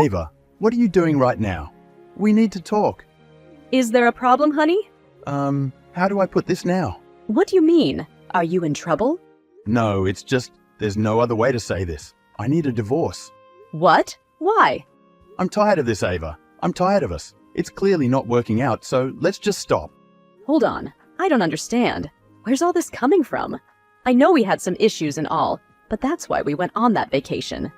Ava, what are you doing right now? We need to talk. Is there a problem, honey? How do I put this now? What do you mean? Are you in trouble? No, it's just, there's no other way to say this. I need a divorce. What? Why? I'm tired of this, Ava. I'm tired of us. It's clearly not working out, so let's just stop. Hold on. I don't understand. Where's all this coming from? I know we had some issues and all, but that's why we went on that vacation.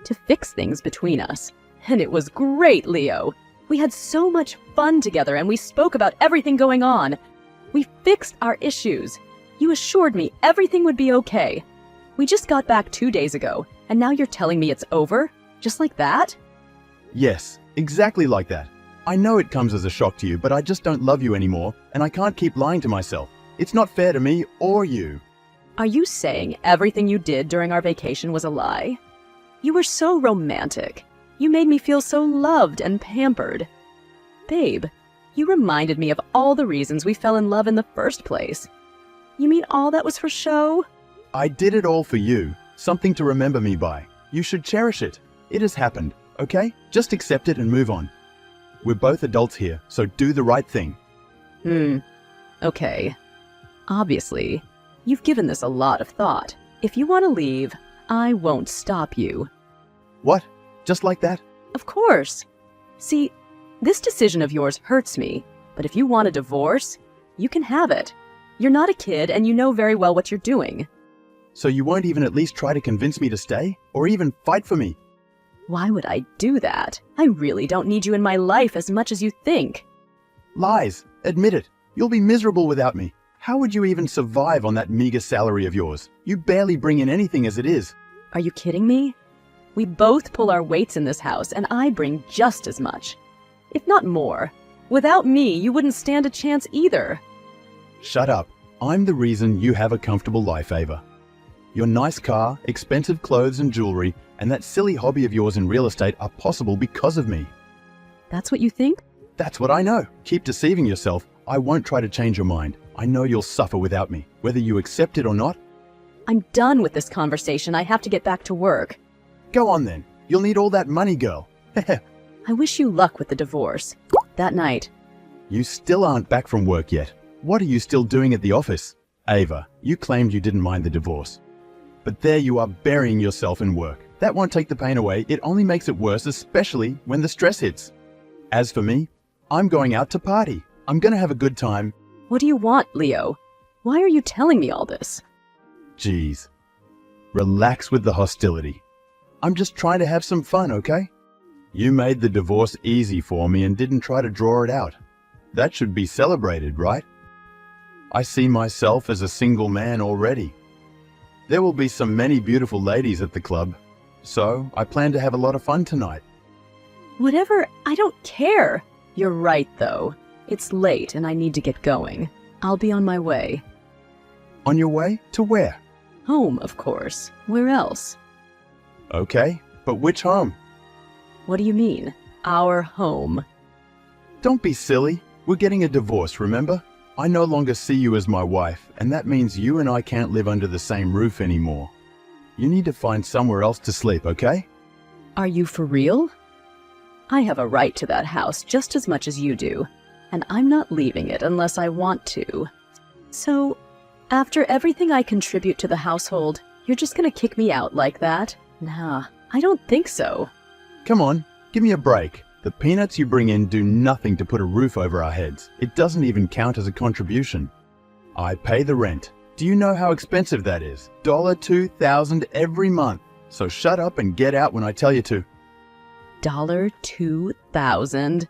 To fix things between us. And it was great, Leo. We had so much fun together and we spoke about everything going on. We fixed our issues. You assured me everything would be okay. We just got back 2 days ago, and now you're telling me it's over? Just like that? Yes, exactly like that. I know it comes as a shock to you, but I just don't love you anymore, and I can't keep lying to myself. It's not fair to me or you. Are you saying everything you did during our vacation was a lie? You were so romantic. You made me feel so loved and pampered. Babe, you reminded me of all the reasons we fell in love in the first place. You mean all that was for show? I did it all for you. Something to remember me by. You should cherish it. It has happened, okay? Just accept it and move on. We're both adults here, so do the right thing. Okay. Obviously, you've given this a lot of thought. If you want to leave, I won't stop you. What? Just like that? Of course. See, this decision of yours hurts me, but if you want a divorce, you can have it. You're not a kid and you know very well what you're doing. So you won't even at least try to convince me to stay? Or even fight for me? Why would I do that? I really don't need you in my life as much as you think. Lies. Admit it. You'll be miserable without me. How would you even survive on that meager salary of yours? You barely bring in anything as it is. Are you kidding me? We both pull our weights in this house, and I bring just as much. If not more. Without me, you wouldn't stand a chance either. Shut up. I'm the reason you have a comfortable life, Ava. Your nice car, expensive clothes and jewelry, and that silly hobby of yours in real estate are possible because of me. That's what you think? That's what I know. Keep deceiving yourself. I won't try to change your mind. I know you'll suffer without me, whether you accept it or not. I'm done with this conversation. I have to get back to work. Go on then. You'll need all that money, girl. I wish you luck with the divorce. That night. You still aren't back from work yet. What are you still doing at the office? Ava, you claimed you didn't mind the divorce. But there you are burying yourself in work. That won't take the pain away. It only makes it worse, especially when the stress hits. As for me, I'm going out to party. I'm gonna have a good time. What do you want, Leo? Why are you telling me all this? Jeez. Relax with the hostility. I'm just trying to have some fun, okay? You made the divorce easy for me and didn't try to draw it out. That should be celebrated, right? I see myself as a single man already. There will be so many beautiful ladies at the club, so I plan to have a lot of fun tonight. Whatever, I don't care. You're right, though. It's late and I need to get going. I'll be on my way. On your way? To where? Home, of course. Where else? Okay, but which home? What do you mean? Our home. Don't be silly. We're getting a divorce, remember? I no longer see you as my wife, and that means you and I can't live under the same roof anymore. You need to find somewhere else to sleep, okay? Are you for real? I have a right to that house just as much as you do, and I'm not leaving it unless I want to. So, after everything I contribute to the household, you're just gonna kick me out like that? Nah, I don't think so. Come on, give me a break. The peanuts you bring in do nothing to put a roof over our heads. It doesn't even count as a contribution. I pay the rent. Do you know how expensive that is? $2,000 every month. So shut up and get out when I tell you to. $2,000?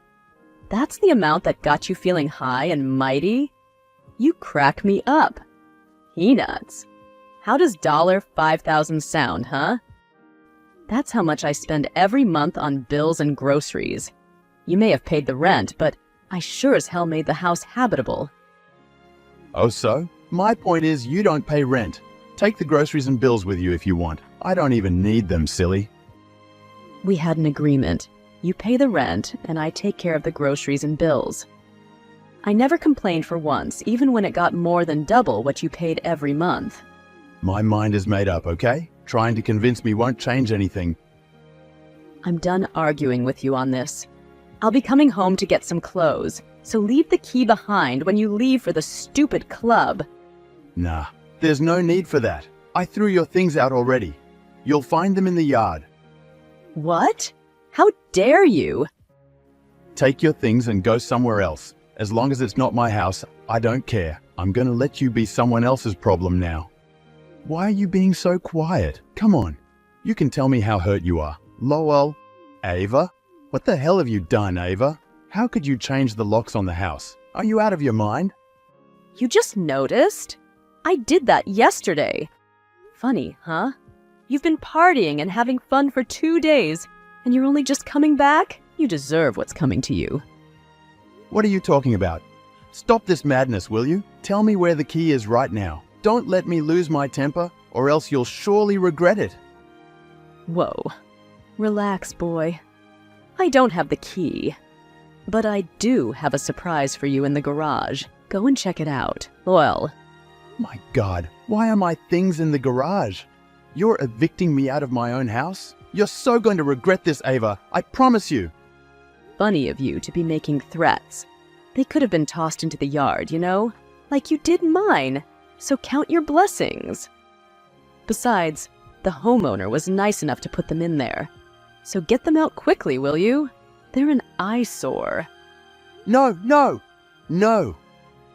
That's the amount that got you feeling high and mighty? You crack me up. Peanuts. How does $5,000 sound, huh? That's how much I spend every month on bills and groceries. You may have paid the rent, but I sure as hell made the house habitable. Oh, so? My point is you don't pay rent. Take the groceries and bills with you if you want. I don't even need them, silly. We had an agreement. You pay the rent, and I take care of the groceries and bills. I never complained for once, even when it got more than double what you paid every month. My mind is made up, okay? Trying to convince me won't change anything. I'm done arguing with you on this. I'll be coming home to get some clothes, so leave the key behind when you leave for the stupid club. Nah, there's no need for that. I threw your things out already. You'll find them in the yard. What? How dare you? Take your things and go somewhere else. As long as it's not my house, I don't care. I'm gonna let you be someone else's problem now. Why are you being so quiet? Come on. You can tell me how hurt you are. Lowell. Ava? What the hell have you done, Ava? How could you change the locks on the house? Are you out of your mind? You just noticed? I did that yesterday. Funny, huh? You've been partying and having fun for 2 days, and you're only just coming back? You deserve what's coming to you. What are you talking about? Stop this madness, will you? Tell me where the key is right now. Don't let me lose my temper, or else you'll surely regret it. Whoa. Relax, boy. I don't have the key. But I do have a surprise for you in the garage. Go and check it out. Well, My God, why are my things in the garage? You're evicting me out of my own house? You're so going to regret this, Ava. I promise you. funny of you to be making threats. They could have been tossed into the yard, you know? Like you did mine. So count your blessings. Besides, the homeowner was nice enough to put them in there. So get them out quickly, will you? They're an eyesore. No, no, no.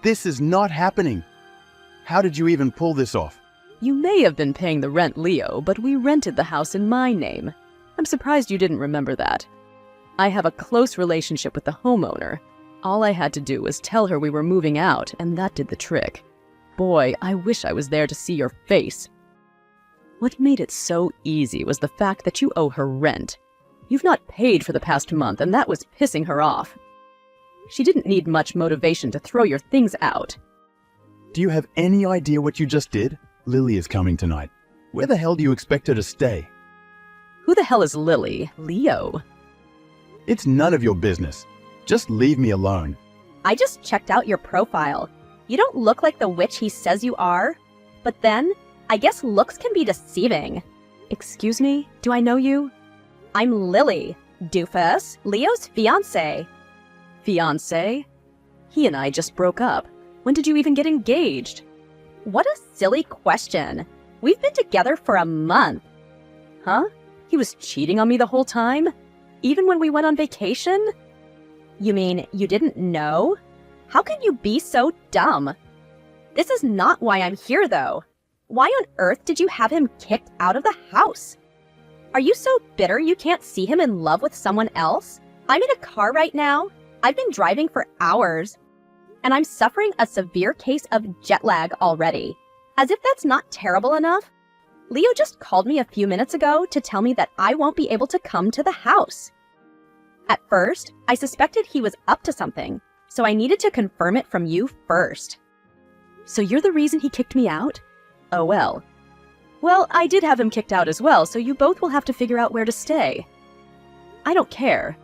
This is not happening. How did you even pull this off? You may have been paying the rent, Leo, but we rented the house in my name. I'm surprised you didn't remember that. I have a close relationship with the homeowner. All I had to do was tell her we were moving out, and that did the trick. Boy, I wish I was there to see your face. What made it so easy was the fact that you owe her rent. You've not paid for the past month, and that was pissing her off. She didn't need much motivation to throw your things out. Do you have any idea what you just did? Lily is coming tonight. Where the hell do you expect her to stay? Who the hell is Lily? Leo. It's none of your business. Just leave me alone. I just checked out your profile. You don't look like the witch he says you are. But then, I guess looks can be deceiving. Excuse me? Do I know you? I'm Lily, doofus, Leo's fiancé. Fiancé? He and I just broke up. When did you even get engaged? What a silly question. We've been together for a month. Huh? He was cheating on me the whole time? Even when we went on vacation? You mean you didn't know? How can you be so dumb? This is not why I'm here, though. Why on earth did you have him kicked out of the house? Are you so bitter you can't see him in love with someone else? I'm in a car right now. I've been driving for hours. And I'm suffering a severe case of jet lag already. As if that's not terrible enough. Leo just called me a few minutes ago to tell me that I won't be able to come to the house. At first, I suspected he was up to something, so I needed to confirm it from you first. So you're the reason he kicked me out? Oh well. Well, I did have him kicked out as well, so you both will have to figure out where to stay. I don't care.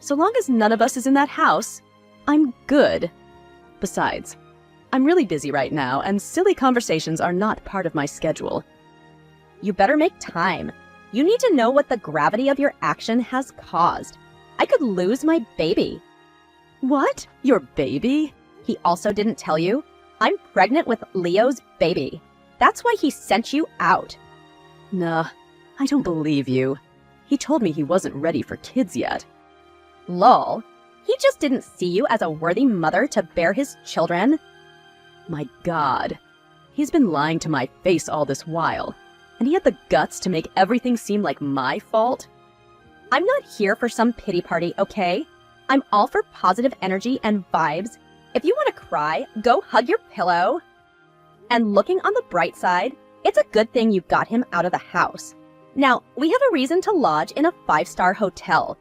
So long as none of us is in that house, I'm good. Besides, I'm really busy right now, and silly conversations are not part of my schedule. You better make time. You need to know what the gravity of your action has caused. I could lose my baby. What? Your baby? He also didn't tell you. I'm pregnant with Leo's baby. That's why he sent you out. Nah, I don't believe you. He told me he wasn't ready for kids yet. Lol. He just didn't see you as a worthy mother to bear his children. My God. He's been lying to my face all this while, and he had the guts to make everything seem like my fault? I'm not here for some pity party, okay? I'm all for positive energy and vibes. If you want to cry, go hug your pillow. And looking on the bright side, it's a good thing you got him out of the house. Now, we have a reason to lodge in a 5-star hotel.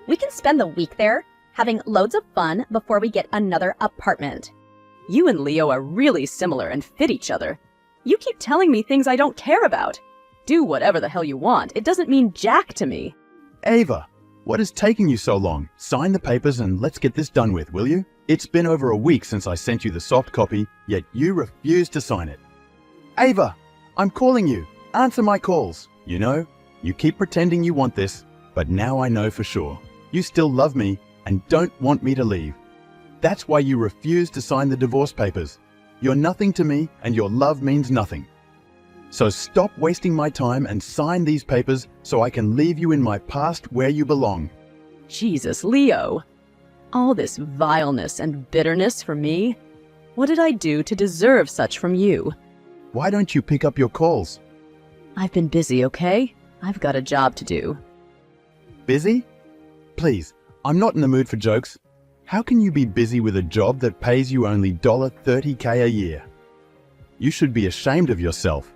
We can spend the week there, having loads of fun before we get another apartment. You and Leo are really similar and fit each other. You keep telling me things I don't care about. Do whatever the hell you want. It doesn't mean jack to me. Ava, what is taking you so long? Sign the papers and let's get this done with, will you? It's been over a week since I sent you the soft copy, yet you refuse to sign it. Ava, I'm calling you. Answer my calls. You know, you keep pretending you want this, But now I know for sure. You still love me and don't want me to leave. That's why you refuse to sign the divorce papers. You're nothing to me and your love means nothing. So stop wasting my time and sign these papers so I can leave you in my past where you belong. Jesus, Leo. All this vileness and bitterness for me? What did I do to deserve such from you? Why don't you pick up your calls? I've been busy, okay? I've got a job to do. Busy? Please, I'm not in the mood for jokes. How can you be busy with a job that pays you only $30K a year? You should be ashamed of yourself.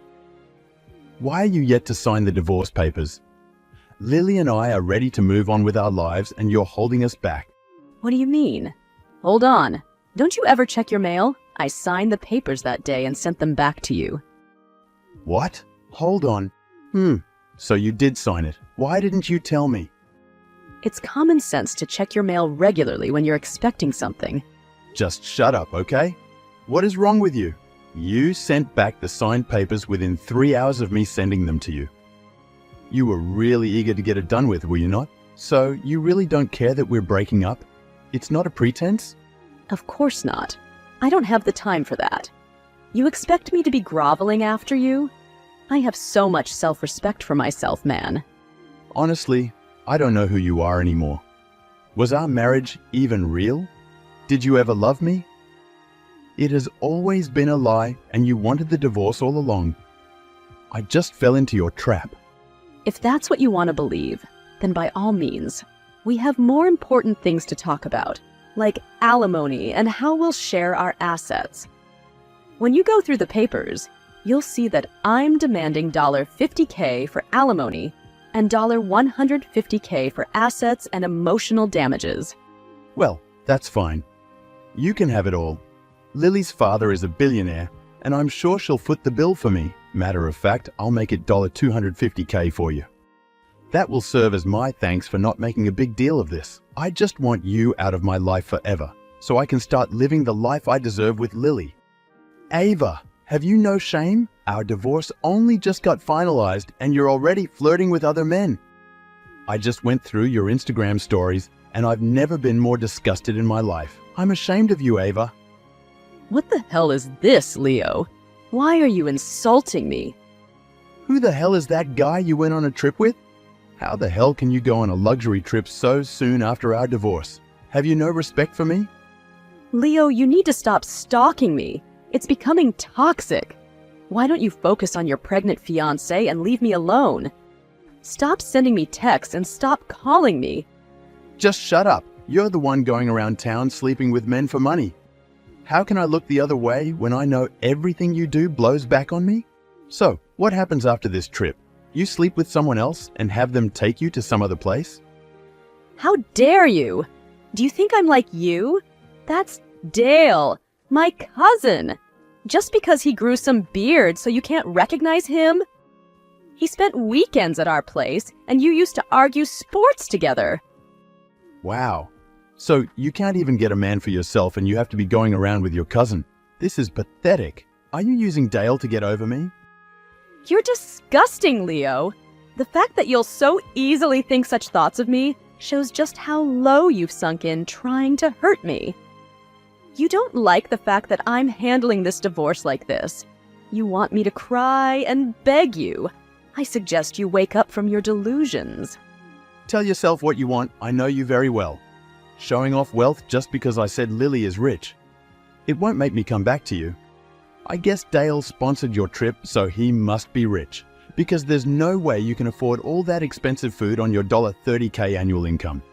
Why are you yet to sign the divorce papers? Lily and I are ready to move on with our lives and you're holding us back. What do you mean? Hold on. Don't you ever check your mail? I signed the papers that day and sent them back to you. What? Hold on. So you did sign it. Why didn't you tell me? It's common sense to check your mail regularly when you're expecting something. Just shut up, okay? What is wrong with you? You sent back the signed papers within 3 hours of me sending them to you. You were really eager to get it done with, were you not? So you really don't care that we're breaking up? It's not a pretense? Of course not. I don't have the time for that. You expect me to be groveling after you? I have so much self-respect for myself, man. Honestly, I don't know who you are anymore. Was our marriage even real? Did you ever love me? It has always been a lie and you wanted the divorce all along. I just fell into your trap. If that's what you want to believe, then by all means. We have more important things to talk about, like alimony and how we'll share our assets. When you go through the papers, you'll see that I'm demanding $50K for alimony and $150K for assets and emotional damages. Well, that's fine. You can have it all. Lily's father is a billionaire, and I'm sure she'll foot the bill for me. Matter of fact, I'll make it $250K for you. That will serve as my thanks for not making a big deal of this. I just want you out of my life forever, so I can start living the life I deserve with Lily. Ava, have you no shame? Our divorce only just got finalized and you're already flirting with other men. I just went through your Instagram stories and I've never been more disgusted in my life. I'm ashamed of you, Ava. What the hell is this, Leo? Why are you insulting me? Who the hell is that guy you went on a trip with? How the hell can you go on a luxury trip so soon after our divorce? Have you no respect for me? Leo, you need to stop stalking me. It's becoming toxic. Why don't you focus on your pregnant fiancé and leave me alone? Stop sending me texts and stop calling me. Just shut up. You're the one going around town sleeping with men for money. How can I look the other way when I know everything you do blows back on me? So, what happens after this trip? You sleep with someone else and have them take you to some other place? How dare you? Do you think I'm like you? That's Dale, my cousin. Just because he grew some beard so you can't recognize him? He spent weekends at our place and you used to argue sports together. Wow. So you can't even get a man for yourself and you have to be going around with your cousin. This is pathetic. Are you using Dale to get over me? You're disgusting, Leo. The fact that you'll so easily think such thoughts of me shows just how low you've sunk in trying to hurt me. You don't like the fact that I'm handling this divorce like this. You want me to cry and beg you. I suggest you wake up from your delusions. Tell yourself what you want. I know you very well. Showing off wealth just because I said Lily is rich. It won't make me come back to you. I guess Dale sponsored your trip, so he must be rich. Because there's no way you can afford all that expensive food on your $30K annual income.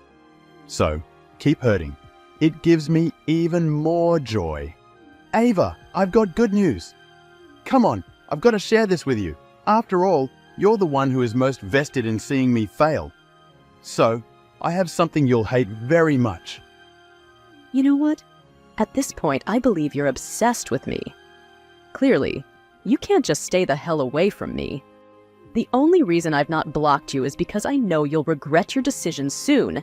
So, keep hurting. It gives me even more joy. Ava, I've got good news. Come on, I've got to share this with you. After all, you're the one who is most vested in seeing me fail. So, I have something you'll hate very much. You know what? At this point, I believe you're obsessed with me. Clearly, you can't just stay the hell away from me. The only reason I've not blocked you is because I know you'll regret your decision soon,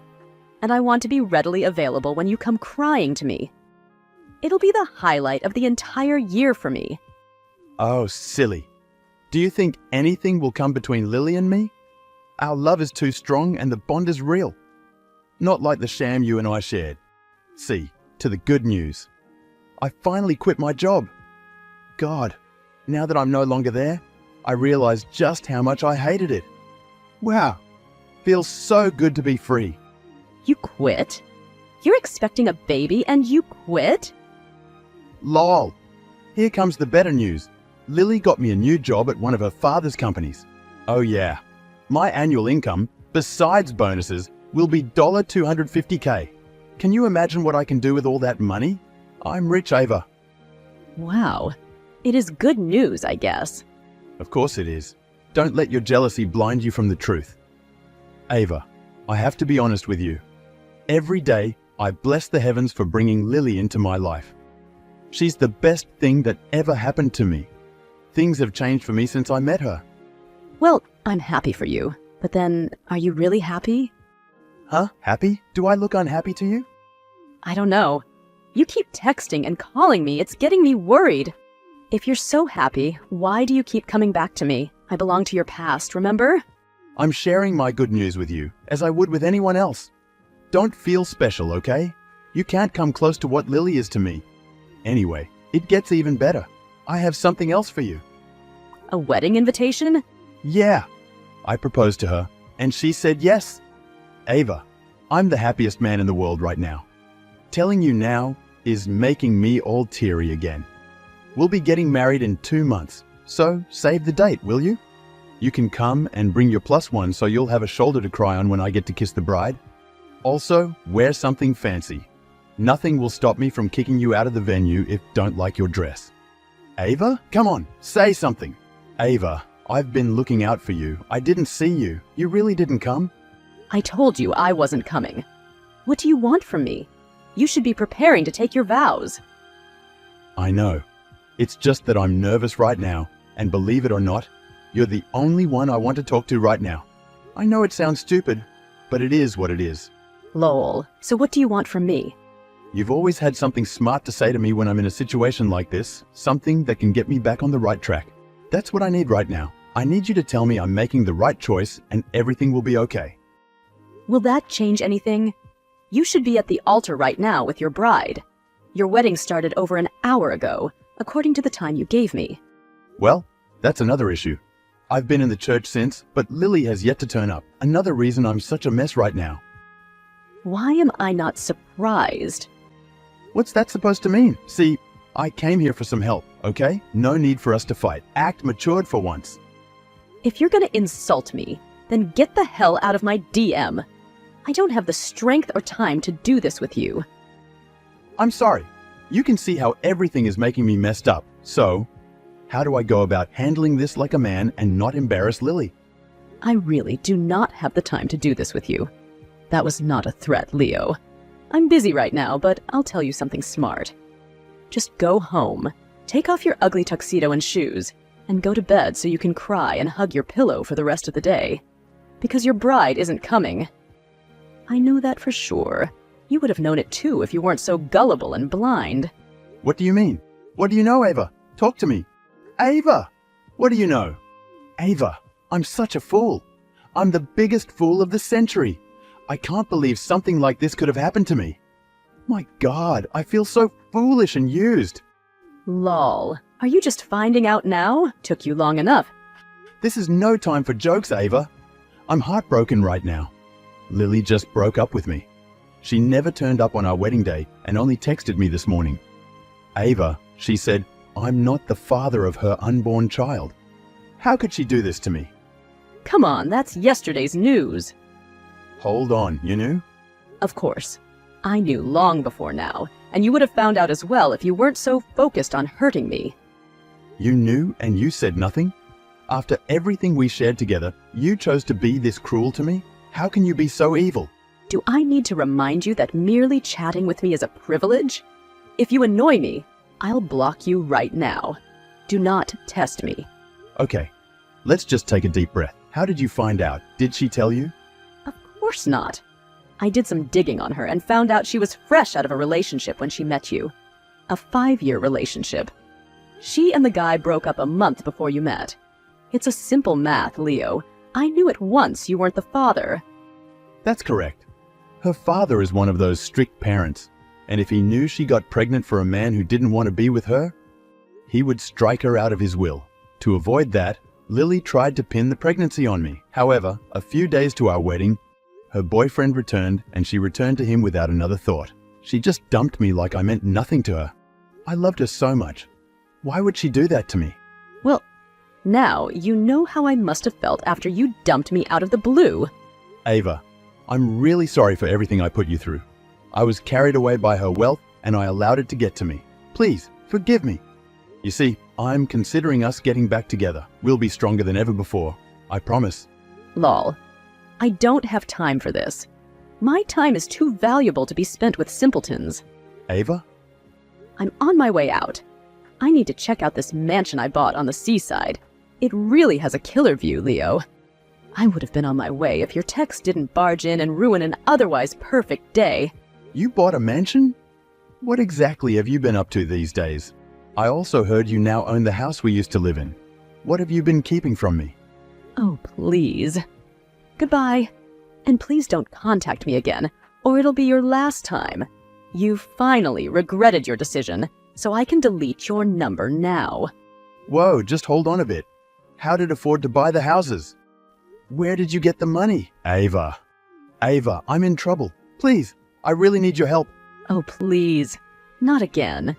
and I want to be readily available when you come crying to me. It'll be the highlight of the entire year for me. Oh, silly. Do you think anything will come between Lily and me? Our love is too strong and the bond is real. Not like the sham you and I shared. See, to the good news. I finally quit my job. God, now that I'm no longer there, I realize just how much I hated it. Wow, feels so good to be free. You quit? You're expecting a baby and you quit? Lol. Here comes the better news. Lily got me a new job at one of her father's companies. Oh yeah, my annual income, besides bonuses, will be $250K. Can you imagine what I can do with all that money? I'm rich, Ava. Wow. It is good news, I guess. Of course it is. Don't let your jealousy blind you from the truth. Ava, I have to be honest with you. Every day, I bless the heavens for bringing Lily into my life. She's the best thing that ever happened to me. Things have changed for me since I met her. Well, I'm happy for you. But then, are you really happy? Huh? Happy? Do I look unhappy to you? I don't know. You keep texting and calling me. It's getting me worried. If you're so happy, why do you keep coming back to me? I belong to your past, remember? I'm sharing my good news with you, as I would with anyone else. Don't feel special, okay? You can't come close to what Lily is to me. Anyway, it gets even better. I have something else for you. A wedding invitation? Yeah. I proposed to her, and she said yes. Ava, I'm the happiest man in the world right now. Telling you now is making me all teary again. We'll be getting married in 2 months, so save the date, will you? You can come and bring your +1 so you'll have a shoulder to cry on when I get to kiss the bride. Also, wear something fancy. Nothing will stop me from kicking you out of the venue if don't like your dress. Ava, come on, say something. Ava, I've been looking out for you. I didn't see you. You really didn't come? I told you I wasn't coming. What do you want from me? You should be preparing to take your vows. I know. It's just that I'm nervous right now, and believe it or not, you're the only one I want to talk to right now. I know it sounds stupid, but it is what it is. Lol. So what do you want from me? You've always had something smart to say to me when I'm in a situation like this, something that can get me back on the right track. That's what I need right now. I need you to tell me I'm making the right choice and everything will be okay. Will that change anything? You should be at the altar right now with your bride. Your wedding started over an hour ago, according to the time you gave me. Well, that's another issue. I've been in the church since, but Lily has yet to turn up. Another reason I'm such a mess right now. Why am I not surprised? What's that supposed to mean? See, I came here for some help, okay? No need for us to fight. Act matured for once. If you're gonna insult me, then get the hell out of my DM. I don't have the strength or time to do this with you. I'm sorry. You can see how everything is making me messed up. So, how do I go about handling this like a man and not embarrass Lily? I really do not have the time to do this with you. That was not a threat, Leo. I'm busy right now, but I'll tell you something smart. Just go home, take off your ugly tuxedo and shoes, and go to bed so you can cry and hug your pillow for the rest of the day. Because your bride isn't coming. I know that for sure. You would have known it too if you weren't so gullible and blind. What do you mean? What do you know, Ava? Talk to me. Ava! What do you know? Ava, I'm such a fool. I'm the biggest fool of the century. I can't believe something like this could have happened to me. My God, I feel so foolish and used. Lol. Are you just finding out now? Took you long enough. This is no time for jokes, Ava. I'm heartbroken right now. Lily just broke up with me. She never turned up on our wedding day and only texted me this morning. Ava, she said, I'm not the father of her unborn child. How could she do this to me? Come on, that's yesterday's news. Hold on, you knew? Of course. I knew long before now, and you would have found out as well if you weren't so focused on hurting me. You knew and you said nothing? After everything we shared together, you chose to be this cruel to me? How can you be so evil? Do I need to remind you that merely chatting with me is a privilege? If you annoy me, I'll block you right now. Do not test me. Okay, let's just take a deep breath. How did you find out? Did she tell you? Of course not. I did some digging on her and found out she was fresh out of a relationship when she met you. A 5-year relationship. She and the guy broke up a month before you met. It's a simple math, Leo. I knew at once you weren't the father. That's correct. Her father is one of those strict parents, and if he knew she got pregnant for a man who didn't want to be with her, he would strike her out of his will. To avoid that, Lily tried to pin the pregnancy on me. However, a few days to our wedding, her boyfriend returned, and she returned to him without another thought. She just dumped me like I meant nothing to her. I loved her so much. Why would she do that to me? Well, now you know how I must have felt after you dumped me out of the blue. Ava, I'm really sorry for everything I put you through. I was carried away by her wealth, and I allowed it to get to me. Please, forgive me. You see, I'm considering us getting back together. We'll be stronger than ever before. I promise. Lol. I don't have time for this. My time is too valuable to be spent with simpletons. Ava? I'm on my way out. I need to check out this mansion I bought on the seaside. It really has a killer view, Leo. I would have been on my way if your text didn't barge in and ruin an otherwise perfect day. You bought a mansion? What exactly have you been up to these days? I also heard you now own the house we used to live in. What have you been keeping from me? Oh, please. Goodbye. And please don't contact me again, or it'll be your last time. You finally regretted your decision, so I can delete your number now. Whoa, just hold on a bit. How did afford to buy the houses? Where did you get the money? Ava, I'm in trouble. Please, I really need your help. Oh, please. Not again.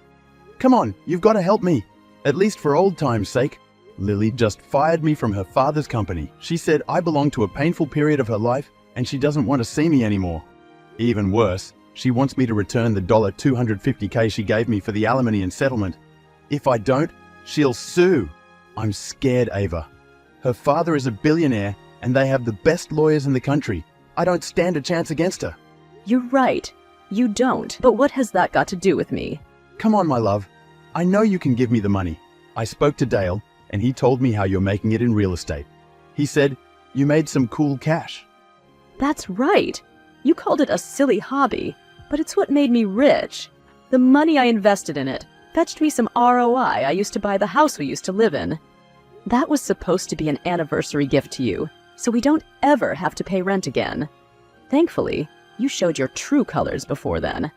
Come on, you've got to help me. At least for old time's sake. Lily just fired me from her father's company. She said I belong to a painful period of her life and she doesn't want to see me anymore. Even worse, she wants me to return the $250K she gave me for the alimony and settlement. If I don't, she'll sue. I'm scared, Ava. Her father is a billionaire and they have the best lawyers in the country. I don't stand a chance against her. You're right. You don't. But what has that got to do with me? Come on, my love. I know you can give me the money. I spoke to Dale and he told me how you're making it in real estate. He said you made some cool cash. That's right. You called it a silly hobby, but it's what made me rich. The money I invested in it fetched me some ROI I used to buy the house we used to live in. That was supposed to be an anniversary gift to you, so we don't ever have to pay rent again. Thankfully, you showed your true colors before then.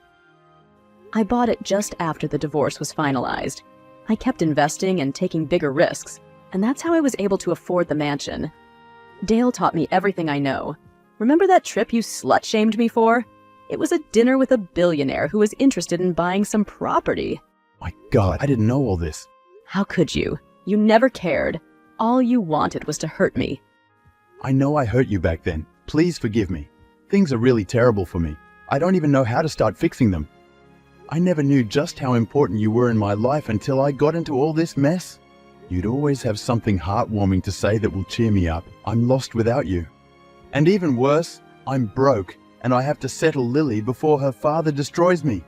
I bought it just after the divorce was finalized. I kept investing and taking bigger risks, and that's how I was able to afford the mansion. Dale taught me everything I know. Remember that trip you slut-shamed me for? It was a dinner with a billionaire who was interested in buying some property. My God, I didn't know all this. How could you? You never cared. All you wanted was to hurt me. I know I hurt you back then. Please forgive me. Things are really terrible for me. I don't even know how to start fixing them. I never knew just how important you were in my life until I got into all this mess. You'd always have something heartwarming to say that will cheer me up. I'm lost without you. And even worse, I'm broke and I have to settle Lily before her father destroys me.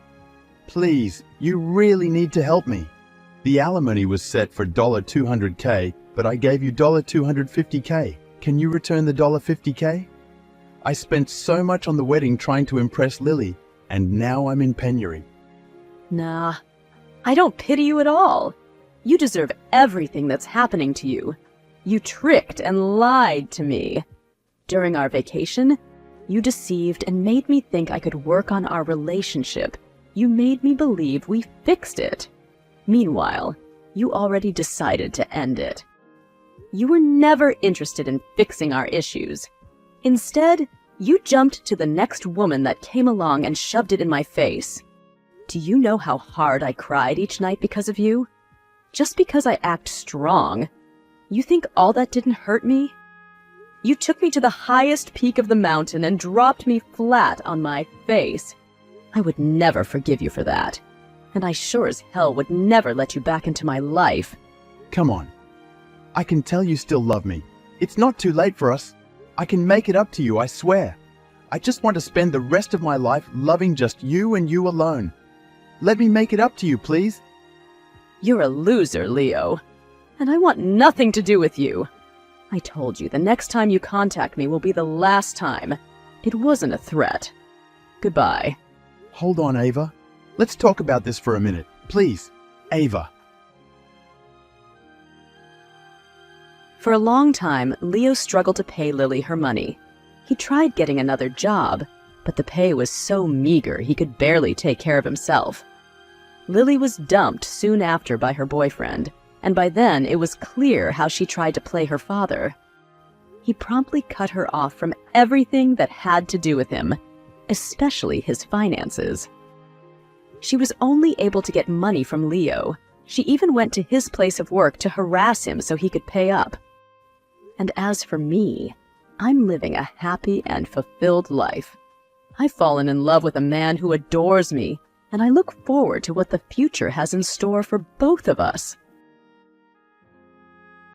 Please, you really need to help me. The alimony was set for $200K, but I gave you $250K. Can you return the $50K? I spent so much on the wedding trying to impress Lily, and now I'm in penury. Nah, I don't pity you at all. You deserve everything that's happening to you. You tricked and lied to me. During our vacation, you deceived and made me think I could work on our relationship. You made me believe we fixed it. Meanwhile, you already decided to end it. You were never interested in fixing our issues. Instead, you jumped to the next woman that came along and shoved it in my face. Do you know how hard I cried each night because of you? Just because I act strong. You think all that didn't hurt me? You took me to the highest peak of the mountain and dropped me flat on my face. I would never forgive you for that. And I sure as hell would never let you back into my life. Come on. I can tell you still love me. It's not too late for us. I can make it up to you, I swear. I just want to spend the rest of my life loving just you and you alone. Let me make it up to you, please. You're a loser, Leo. And I want nothing to do with you. I told you the next time you contact me will be the last time. It wasn't a threat. Goodbye. Hold on, Ava. Let's talk about this for a minute, please. Ava. For a long time, Leo struggled to pay Lily her money. He tried getting another job, but the pay was so meager he could barely take care of himself. Lily was dumped soon after by her boyfriend, and by then it was clear how she tried to play her father. He promptly cut her off from everything that had to do with him, especially his finances. She was only able to get money from Leo. She even went to his place of work to harass him so he could pay up. And as for me, I'm living a happy and fulfilled life. I've fallen in love with a man who adores me, and I look forward to what the future has in store for both of us.